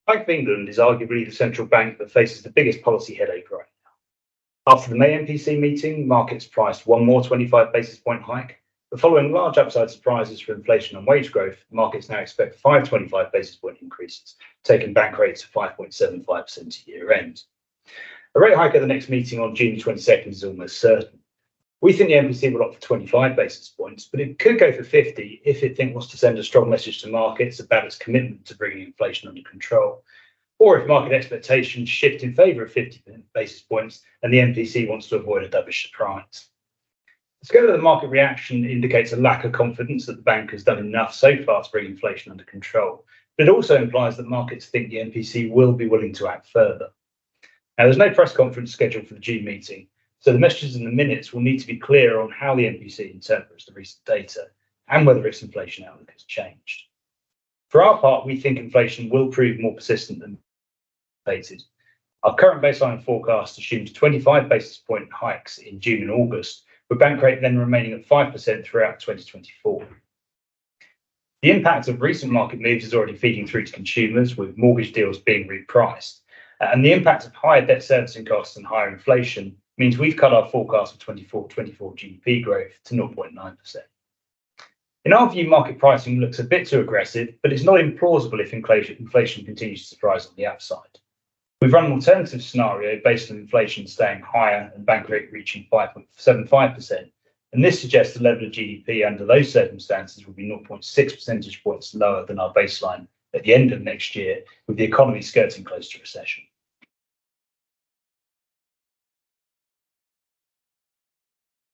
Bank of England is arguably the central bank that faces the biggest policy headache right now. After the May MPC meeting, markets priced one more 25 basis point hike, but following large upside surprises for inflation and wage growth, markets now expect 5 basis point increases, taking bank rates to 5.75% at year end. A rate hike at the next meeting on June 22nd is almost certain. We think the MPC will opt for 25 basis points, but it could go for 50 if it wants to send a strong message to markets about its commitment to bringing inflation under control, or if market expectations shift in favour of 50 basis points and the MPC wants to avoid a dovish surprise. The scale of the market reaction indicates a lack of confidence that the bank has done enough so far to bring inflation under control, but it also implies that markets think the MPC will be willing to act further. Now, there's no press conference scheduled for the June meeting, so the messages in the minutes will need to be clear on how the MPC interprets the recent data and whether its inflation outlook has changed. For our part, we think inflation will prove more persistent than anticipated. Our current baseline forecast assumes 25 basis point hikes in June and August, with bank rate then remaining at 5% throughout 2024. The impact of recent market moves is already feeding through to consumers, with mortgage deals being repriced, and the impact of higher debt servicing costs and higher inflation means we've cut our forecast for 2024 GDP growth to 0.9%. In our view, market pricing looks a bit too aggressive, but it's not implausible if inflation continues to surprise on the upside. We've run an alternative scenario based on inflation staying higher and bank rate reaching 5.75%, and this suggests the level of GDP under those circumstances will be 0.6 percentage points lower than our baseline at the end of next year, with the economy skirting close to recession.